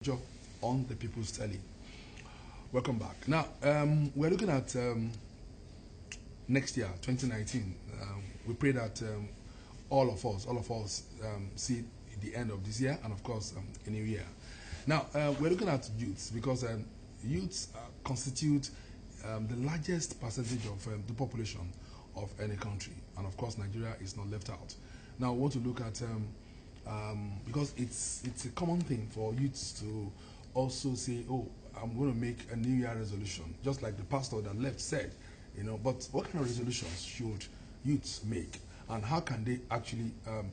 Agriculture on the People's Telly. Welcome back. Now, we're looking at next year, 2019. We pray that all of us see the end of this year and, of course, a new year. Now, we're looking at youths because youths constitute the largest percentage of the population of any country. And, of course, Nigeria is not left out. Now, we want to look at, because it's a common thing for youths to also say, oh, I'm going to make a New Year resolution, just like the pastor that left said, you know, but what kind of resolutions should youths make? And how can they actually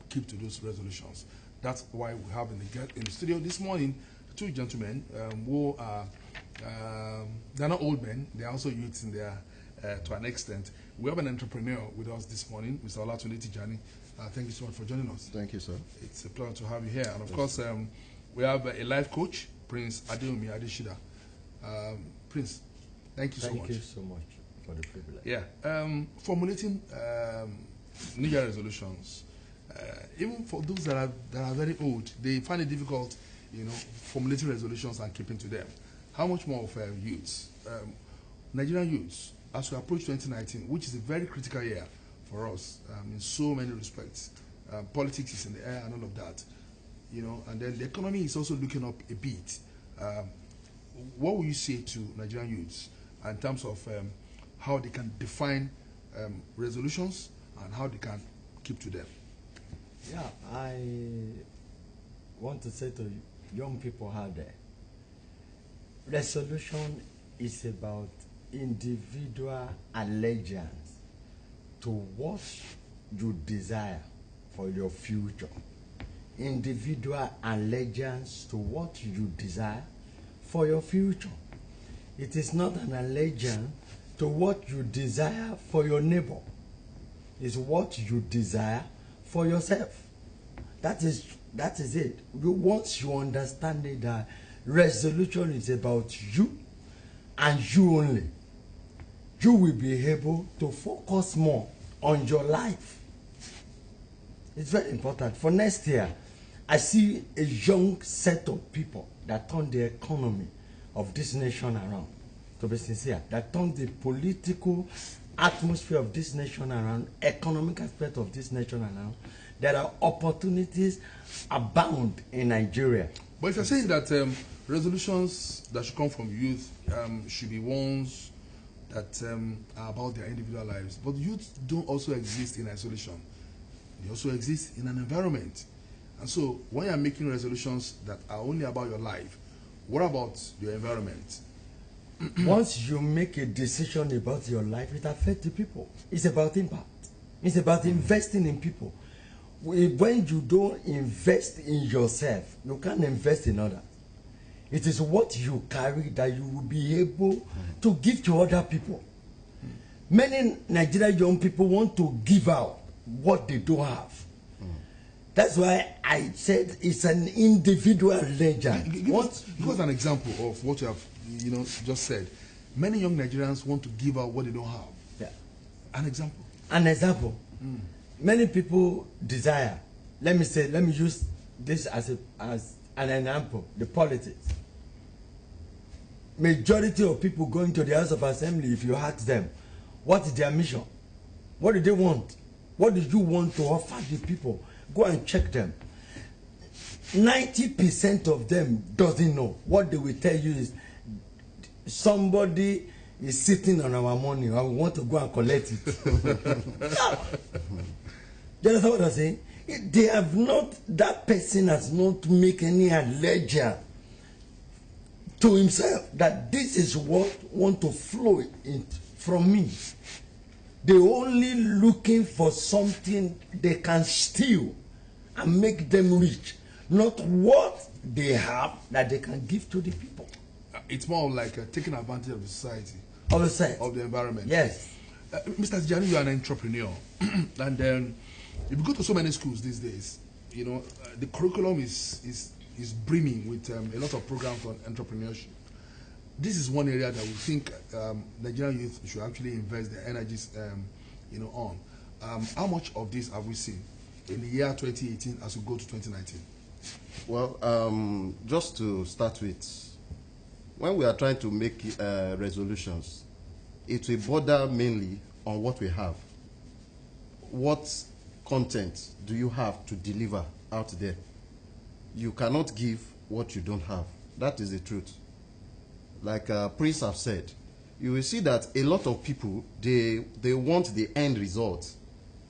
keep to those resolutions? That's why we have in the studio this morning two gentlemen who are, they're not old men, they're also youths in their, to an extent. We have an entrepreneur with us this morning, Mr. Olatunde Tijani. Thank you so much for joining us. Thank you, sir. It's a pleasure to have you here. And of course, we have a life coach, Prince Adeomi Adeshida. Prince, thank you so much. Thank you so much for the privilege. Yeah. Formulating New Year resolutions, even for those that are very old, they find it difficult, you know, formulating resolutions and keeping to them. How much more of youths, Nigerian youths, as we approach 2019, which is a very critical year for us in so many respects. Politics is in the air and all of that, you know, and then the economy is also looking up a bit. What will you say to Nigerian youths in terms of how they can define resolutions and how they can keep to them? Yeah, I want to say to young people out there, resolution is about individual allegiance to what you desire for your future. Individual allegiance to what you desire for your future. It is not an allegiance to what you desire for your neighbor. It's what you desire for yourself. That is it. Once you understand it, that resolution is about you and you only, you will be able to focus more on your life. It's very important. For next year, I see a young set of people that turn the economy of this nation around, to be sincere, that turn the political atmosphere of this nation around, economic aspect of this nation around. There are opportunities abound in Nigeria. But if you're saying that resolutions that should come from youth should be ones that are about their individual lives, but youth don't also exist in isolation. They also exist in an environment. And so when you're making resolutions that are only about your life, what about your environment? Once you make a decision about your life, it affects the people. It's about impact. It's about investing in people. When you don't invest in yourself, you can't invest in others. It is what you carry that you will be able to give to other people. Many Nigerian young people want to give out what they don't have. That's why I said it's an individual legend. Give us an example of what you have, you know, just said. Many young Nigerians want to give out what they don't have. Yeah. An example. An example. Many people desire. Let me use this as an example. The politics. Majority of people going to the House of Assembly, if you ask them, what is their mission? What do they want? What do you want to offer the people? Go and check them. 90% of them doesn't know. What they will tell you is somebody is sitting on our money and we want to go and collect it. You understand what I'm saying? They have not, that person has not make any allegiance to himself that this is what want to flow in from me. They're only looking for something they can steal and make them rich, not what they have that they can give to the people. It's more like taking advantage of the society, of the society, of the environment. Yes. Mr. Tijani, you are an entrepreneur, and if you go to so many schools these days, you know, the curriculum is brimming with a lot of programs on entrepreneurship. This is one area that we think Nigerian youth should actually invest their energies, you know, on. How much of this have we seen in the year 2018 as we go to 2019? Well, just to start with, when we are trying to make resolutions, it will border mainly on what we have. What content do you have to deliver out there? You cannot give what you don't have. That is the truth. Like Prince have said, you will see that a lot of people, they want the end result.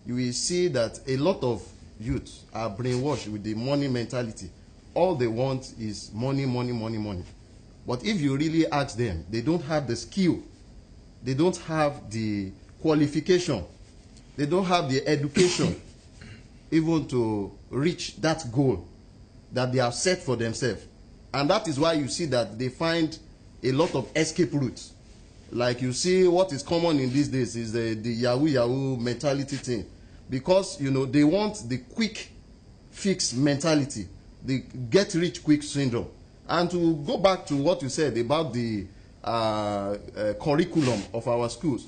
You will see that a lot of youth are brainwashed with the money mentality. All they want is money, money, money, money. But if you really ask them, they don't have the skill. They don't have the qualification. They don't have the education even to reach that goal that they have set for themselves. And that is why you see that they find a lot of escape routes. Like you see, what is common in these days is the Yahoo mentality thing. Because, you know, they want the quick fix mentality, the get rich quick syndrome. And to go back to what you said about the curriculum of our schools,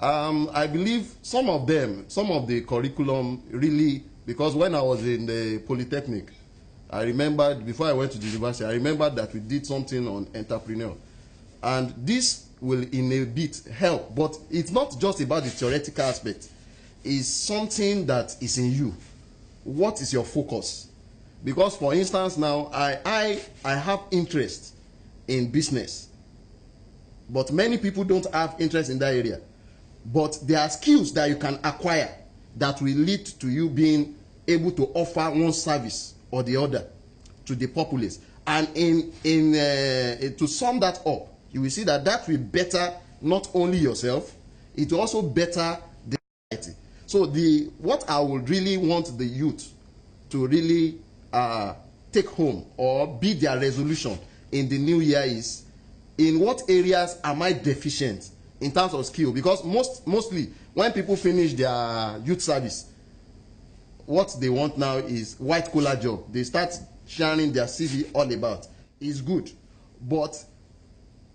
I believe some of the curriculum really, because when I was in the Polytechnic, I remembered, before I went to the university, I remembered that we did something on entrepreneur. And this will in a bit help, but it's not just about the theoretical aspect. It's something that is in you. What is your focus? Because for instance now, I have interest in business, but many people don't have interest in that area. But there are skills that you can acquire that will lead to you being able to offer one service or the other to the populace. And to sum that up, you will see that that will better not only yourself, it will also better the society. So what I would really want the youth to really take home or be their resolution in the new year is, in what areas am I deficient in terms of skill? Because mostly when people finish their youth service, what they want now is white collar job. They start sharing their CV all about. It's good, but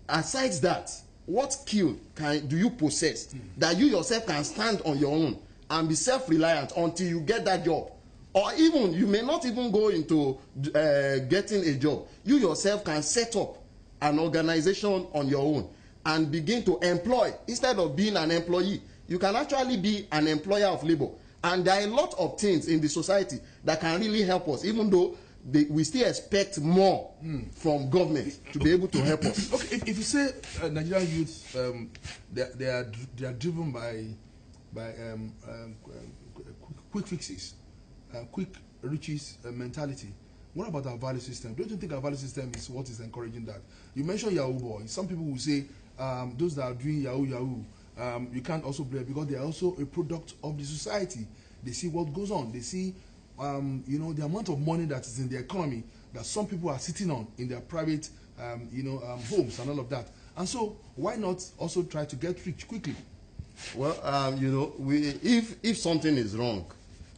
aside that, what skill do you possess that you yourself can stand on your own and be self-reliant until you get that job? Or even you may not even go into getting a job. You yourself can set up an organization on your own and begin to employ instead of being an employee. You can actually be an employer of labor. And there are a lot of things in the society that can really help us, even though we still expect more from government to be able to help us. Okay, if you say Nigerian youth, they are driven by quick fixes, quick riches mentality. What about our value system? Don't you think our value system is what is encouraging that? You mentioned Yahoo boys. Some people will say those that are doing Yahoo, you can't also blame, because they are also a product of the society. They see what goes on. They see you know, the amount of money that is in the economy that some people are sitting on in their private homes and all of that. And so why not also try to get rich quickly? Well, you know, if something is wrong,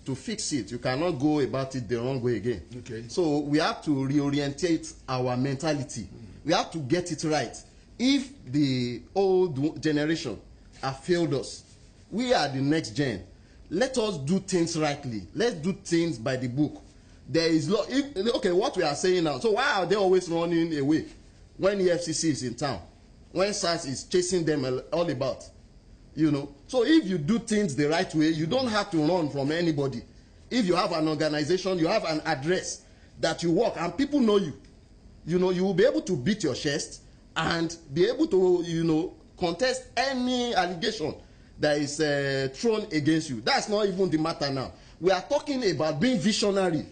to fix it, you cannot go about it the wrong way again. Okay. So we have to reorientate our mentality. We have to get it right. If the old generation have failed us, we are the next gen. Let us do things rightly. Let's do things by the book. There is okay, what we are saying now. So why are they always running away when EFCC is in town, when SARS is chasing them all about? You know, so if you do things the right way, you don't have to run from anybody. If you have an organization, you have an address that you work and people know you, you know, you will be able to beat your chest and be able to, you know, contest any allegation that is thrown against you. That's not even the matter now. We are talking about being visionary.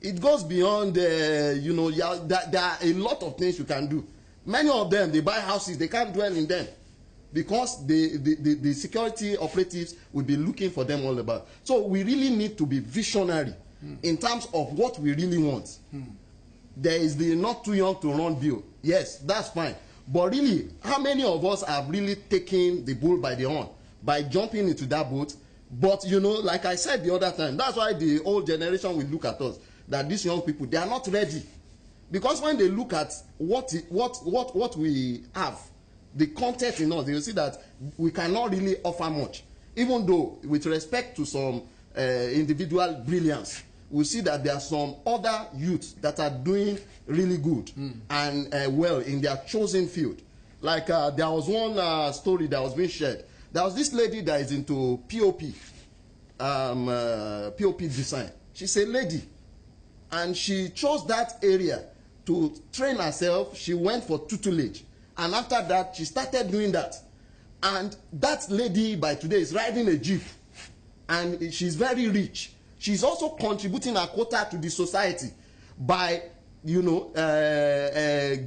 It goes beyond, you know, there are a lot of things you can do. Many of them, they buy houses, they can't dwell in them, because the security operatives will be looking for them all about. So we really need to be visionary in terms of what we really want. There is the not too young to run bill. Yes, that's fine. But really, how many of us have really taken the bull by the horn by jumping into that boat? But, you know, like I said the other time, that's why the old generation will look at us, that these young people, they are not ready. Because when they look at what we have, the content in us, they will see that we cannot really offer much. Even though, with respect to some individual brilliance, we see that there are some other youths that are doing really good and well in their chosen field. Like there was one story that was being shared. There was this lady that is into POP, POP design. She's a lady, and she chose that area to train herself. She went for tutelage, and after that, she started doing that. And that lady by today is riding a jeep, and she's very rich. She's also contributing her quota to the society by, you know,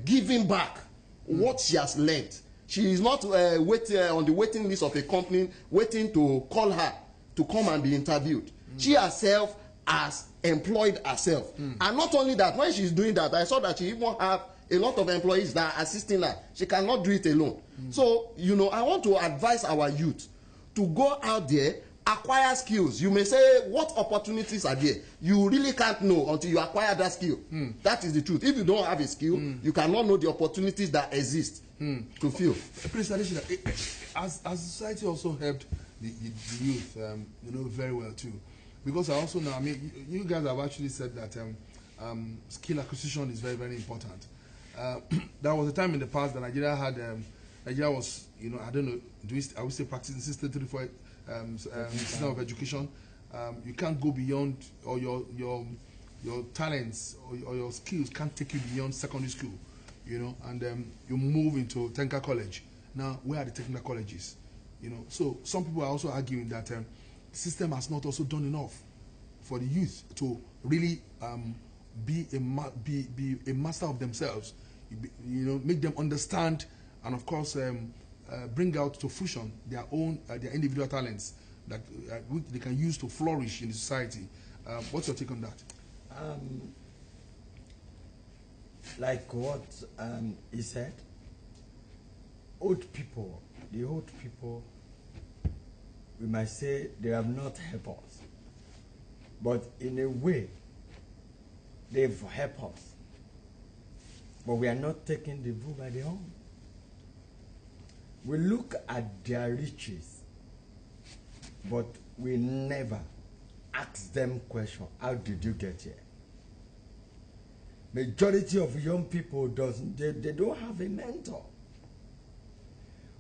giving back what she has learned. She is not waiting on the waiting list of a company, waiting to call her to come and be interviewed. She herself has employed herself. And not only that, when she's doing that, I saw that she even have a lot of employees that are assisting her. She cannot do it alone. So, you know, I want to advise our youth to go out there, acquire skills. You may say, what opportunities are there? You really can't know until you acquire that skill. That is the truth. If you don't have a skill, you cannot know the opportunities that exist to fill. Prince Adesina, as society also helped the youth, you know, very well too. Because I also know, I mean, you guys have actually said that skill acquisition is very, very important. There was a time in the past that Nigeria had, Nigeria was, you know, I don't know, I would say practicing system 34 system of education. You can't go beyond, or your talents or your skills can't take you beyond secondary school, you know, and you move into technical college. Now, where are the technical colleges? You know, so some people are also arguing that the system has not also done enough for the youth to really be a master of themselves, you know, make them understand, and of course bring out to fruition their own their individual talents that which they can use to flourish in the society. What's your take on that? Like what he said, old people, the old people, we might say they have not helped us, but in a way they've helped us, but we are not taking the bull by the horn. We look at their riches, but we never ask them question, how did you get here? Majority of young people they don't have a mentor.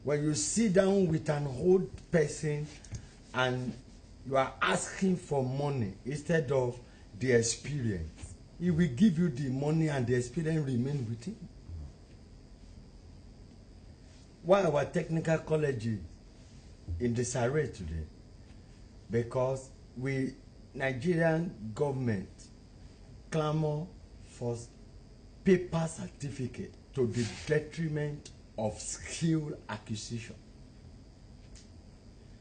When you sit down with an old person and you are asking for money instead of the experience, he will give you the money and the experience remain with him. Why our technical colleges in disarray today? Because Nigerian government clamor for paper certificate to the detriment of skill acquisition.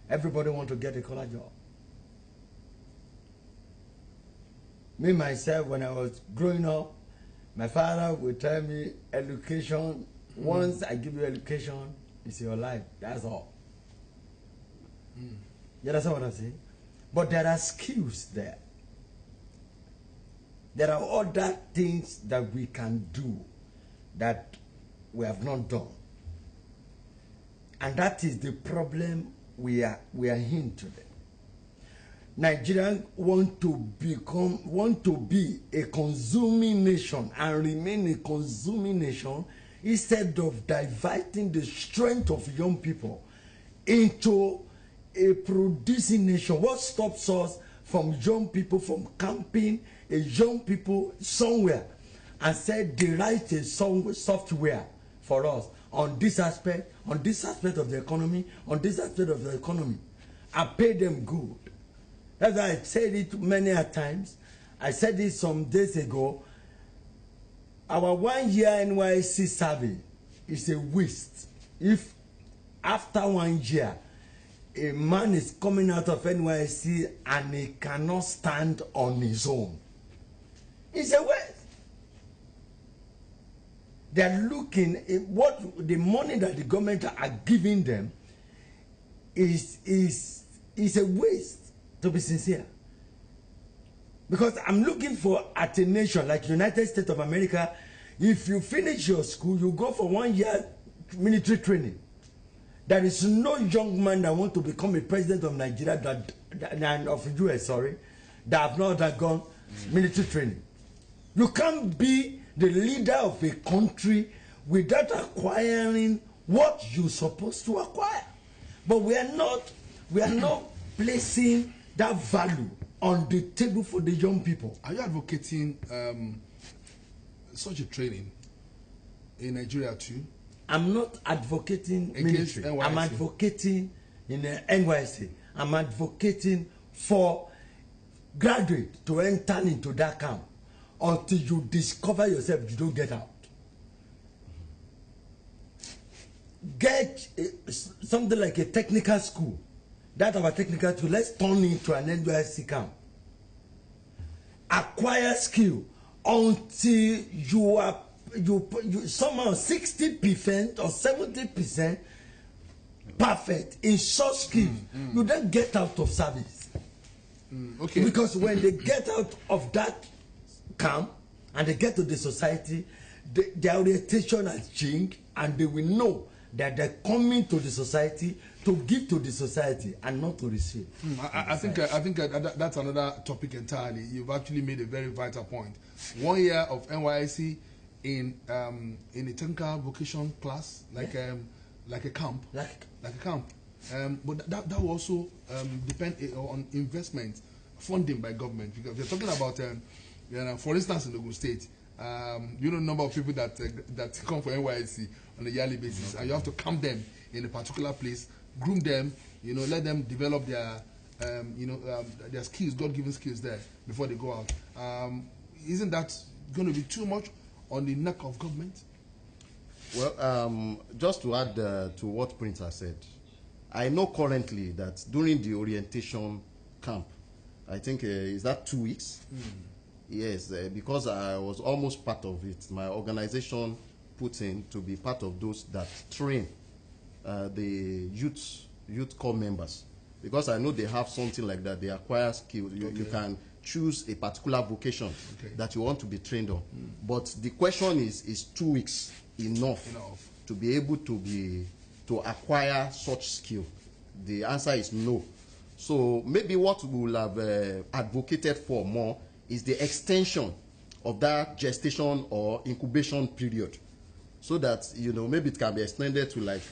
Everybody want to get a collar job. Me myself, when I was growing up, my father would tell me education. Once I give you education, it's your life. That's all. You understand what I'm saying? But there are skills there. There are other things that we can do that we have not done. And that is the problem we are in today. Nigerians want to be a consuming nation and remain a consuming nation instead of diverting the strength of young people into a producing nation. What stops us from young people from camping a young people somewhere and said they write a software for us on this aspect of the economy, I pay them good. That's why I said it many a times. I said it some days ago. Our 1 year NYSC survey is a waste. If after 1 year, a man is coming out of NYSC and he cannot stand on his own, it's a waste. They're looking at what the money that the government are giving them is a waste, to be sincere. Because I'm looking for at a nation like United States of America. If you finish your school, you go for 1 year military training. There is no young man that want to become a president of Nigeria of US, that have not undergone military training. You can't be the leader of a country without acquiring what you're supposed to acquire. But we are not placing that value on the table for the young people. Are you advocating such a training in Nigeria too? I'm not advocating military. NYSC. I'm advocating in the NYSC. I'm advocating for graduates to enter into that camp until you discover yourself, you don't get out. Get something like a technical school. That our technical school, let's turn into an NYSC camp. Acquire skill until you are somehow 60% or 70% perfect in short skills. You then get out of service. Okay. Because when they get out of that camp and they get to the society, their orientation has changed, and they will know that they're coming to the society to give to the society and not to receive. I think that's another topic entirely. You've actually made a very vital point. 1 year of NYSC in a technical vocation class, like a camp, like a camp. But that will also depend on investment, funding by government. Because we're talking about, for instance, in Ogun State, you know the number of people that come for NYSC on a yearly basis, and you have to camp them in a particular place, groom them, let them develop their their skills, God-given skills there before they go out. Isn't that going to be too much on the neck of government? Well, just to add to what Prince has said, I know currently that during the orientation camp, I think, is that 2 weeks? Yes, because I was almost part of it. My organization put in to be part of those that train the youth corps members. Because I know they have something like that. They acquire skills. You can choose a particular vocation that you want to be trained on. But the question is 2 weeks enough to be able to acquire such skill? The answer is no. So maybe what we will have advocated for more is the extension of that gestation or incubation period, so that maybe it can be extended to like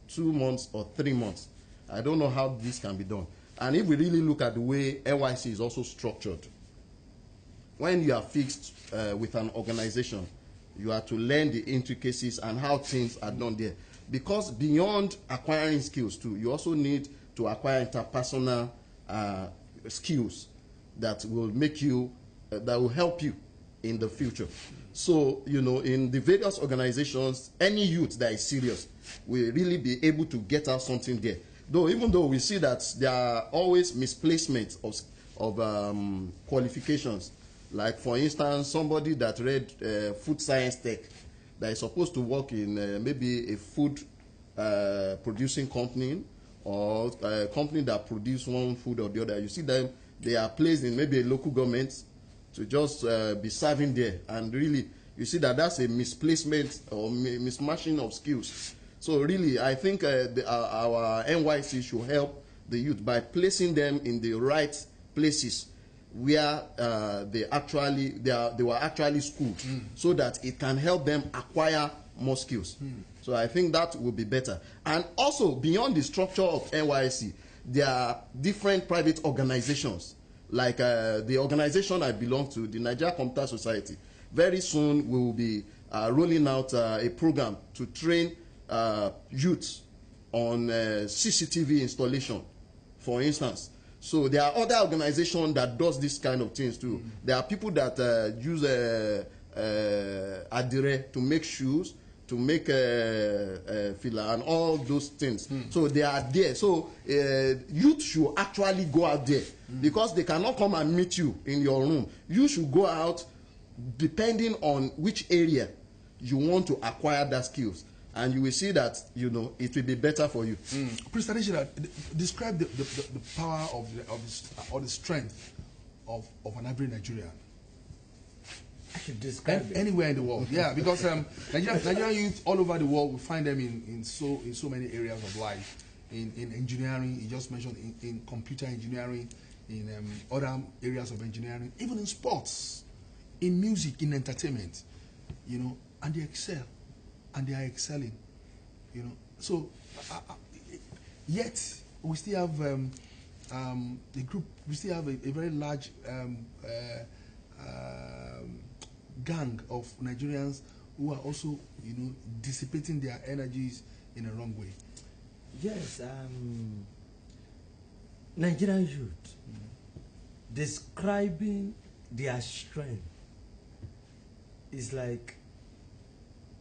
2 months or 3 months. I don't know how this can be done. And if we really look at the way NYSC is also structured, when you are fixed with an organization, you are to learn the intricacies and how things are done there. Because beyond acquiring skills too, you also need to acquire interpersonal skills that will make you, that will help you in the future. So, in the various organizations, any youth that is serious will really be able to get out something there. Though, even though we see that there are always misplacements of qualifications. Like, for instance, somebody that read food science tech that is supposed to work in maybe a food producing company or a company that produce one food or the other. You see them, they are placed in maybe a local government to just be serving there. And really, you see that that's a misplacement or mismatching of skills. So really, I think our NYC should help the youth by placing them in the right places where they were actually schooled, so that it can help them acquire more skills. So I think that will be better. And also, beyond the structure of NYSC, there are different private organizations, like the organization I belong to, the Nigeria Computer Society. Very soon we will be rolling out a program to train youth on CCTV installation, for instance. So there are other organizations that does this kind of things too. There are people that use adire to make shoes, to make fila and all those things. So they are there. So youth should actually go out there, because they cannot come and meet you in your room. You should go out depending on which area you want to acquire that skills. And you will see that, it will be better for you. Prince Adeshina, describe the power or the strength of an average Nigerian. I should describe it. Anywhere in the world. Yeah, because Nigerian youth all over the world, we find them in so many areas of life. In engineering, you just mentioned in computer engineering, in other areas of engineering, even in sports, in music, in entertainment, you know, and they excel, and they are excelling, you know. So, yet we still have the group. We still have a very large gang of Nigerians who are also, you know, dissipating their energies in a wrong way. Yes, Nigerian youth describing their strength is like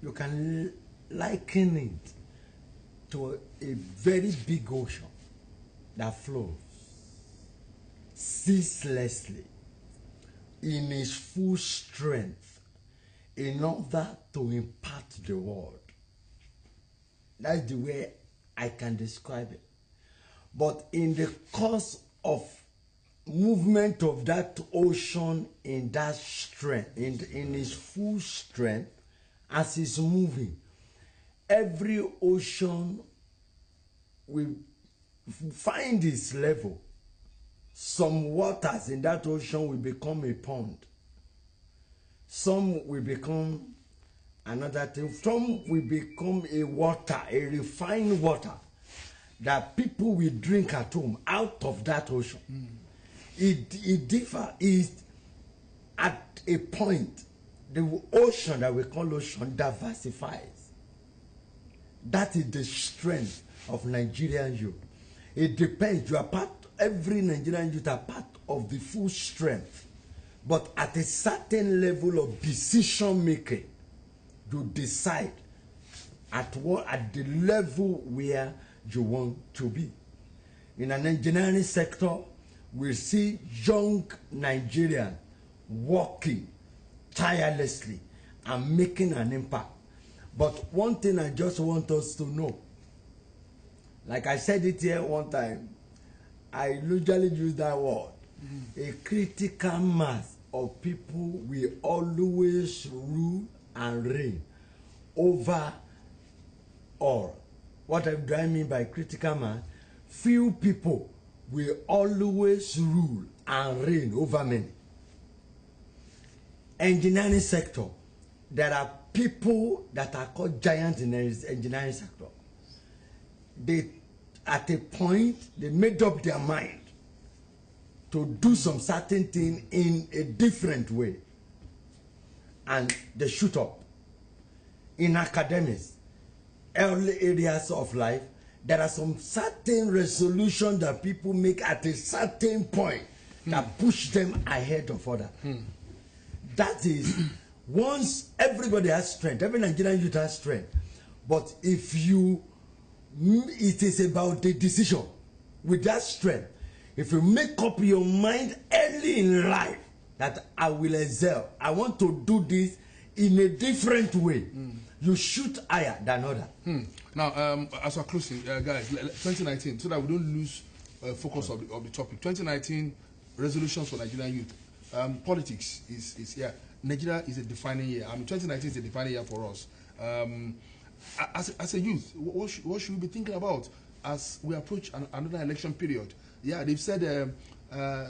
you can liken it to a very big ocean that flows ceaselessly in its full strength in order to impact the world. That's the way I can describe it. But in the course of movement of that ocean in that strength, in its full strength, as it's moving, every ocean will find its level. Some waters in that ocean will become a pond. Some will become another thing. Some will become a water, a refined water that people will drink at home out of that ocean. It differs. At a point, the ocean that we call ocean diversifies. That is the strength of Nigerian youth. It depends. You are part. Every Nigerian youth are part of the full strength, but at a certain level of decision making, you decide at the level where you want to be. In an engineering sector, we see young Nigerians working tirelessly and making an impact. But one thing I just want us to know, like I said it here one time, I usually use that word. A critical mass of people will always rule and reign over all. What do I mean by critical mass? Few people will always rule and reign over many. Engineering sector, there are people that are called giants in the engineering sector. They, at a point, they made up their mind to do some certain thing in a different way, and they shoot up. In academics, early areas of life, there are some certain resolutions that people make at a certain point that push them ahead of others. That is, once everybody has strength, every Nigerian youth has strength, but if you, it is about the decision with that strength. If you make up your mind early in life that I will excel, I want to do this in a different way, you shoot higher than others. Now, as we're closing, guys, 2019, so that we don't lose focus of the topic. 2019 resolutions for Nigerian youth. Politics is yeah. Nigeria is a defining year. I mean, 2019 is a defining year for us. As a youth, what should we be thinking about as we approach another election period? Yeah, they've said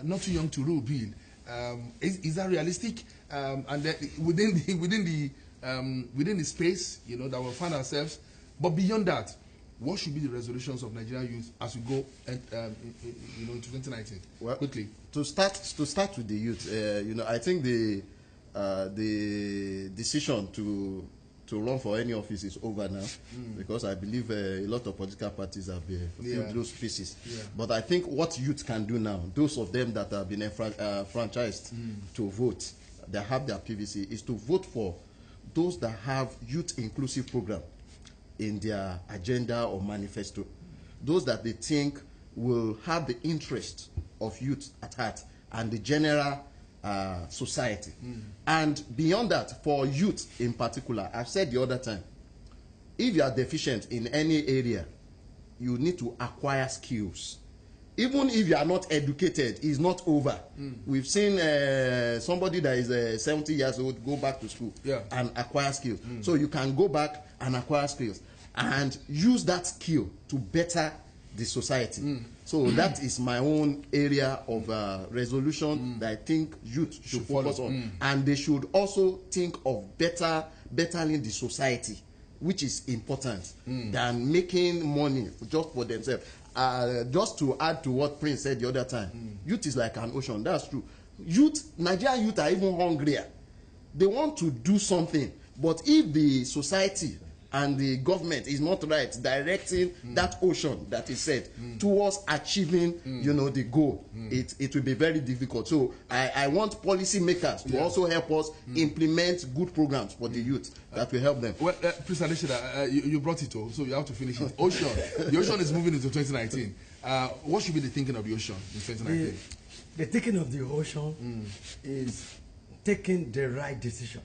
not too young to rule bill. Is that realistic? And within the space, you know, that we'll find ourselves. But beyond that, what should be the resolutions of Nigerian youth as we go, you know, into 2019? Well, quickly. To start with the youth, you know, I think the decision to run for any office is over now, because I believe a lot of political parties have filled those spaces. Yeah. But I think what youth can do now, those of them that have been franchised to vote, that have their PVC, is to vote for those that have youth inclusive program in their agenda or manifesto, those that they think will have the interest of youth at heart and the general society. And beyond that, for youth in particular, I've said the other time, if you are deficient in any area, you need to acquire skills. Even if you are not educated, it's not over. We've seen somebody that is 70 years old go back to school and acquire skills. So you can go back and acquire skills and use that skill to better the society. So that is my own area of resolution that I think youth should focus on. And they should also think of bettering the society, which is important, than making money just for themselves. Just to add to what Prince said the other time, youth is like an ocean. That's true. Nigerian youth are even hungrier. They want to do something, but if the society and the government is not right directing that ocean that is said towards achieving the goal, it will be very difficult. So I want policy makers to also help us implement good programs for the youth that will help them. Well, Prince Adeshina, you brought it all, so you have to finish it. Ocean. The ocean is moving into 2019. What should be the thinking of the ocean in 2019? The thinking of the ocean is taking the right decision.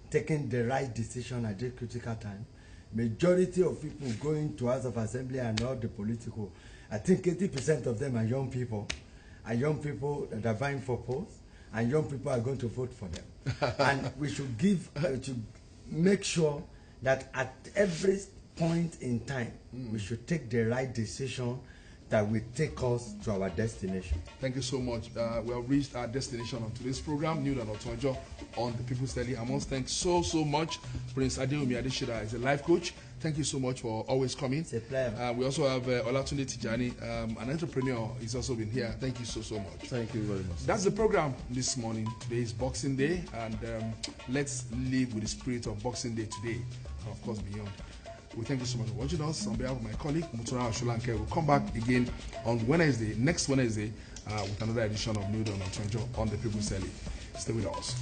Taking the right decision at this critical time. Majority of people going to House of Assembly and all the political, I think 80% of them are young people that are vying for posts, and young people are going to vote for them. And we should to make sure that at every point in time, we should take the right decision that will take us to our destination. Thank you so much. We have reached our destination on today's program, New and Otonjo on the People's Daily. I must thank so much Prince Adewumi Adeshina as a life coach. Thank you so much for always coming. It's a pleasure. We also have Olatunde Tijani, an entrepreneur. He's also been here. Thank you so much. Thank you very much. That's the program this morning. Today is Boxing Day, and let's live with the spirit of Boxing Day today, and of course beyond. We thank you so much for watching us. On behalf of my colleague, Mutura Asholanke, we'll come back again on Wednesday, next Wednesday, with another edition of New Dawn on the People's Daily. Stay with us.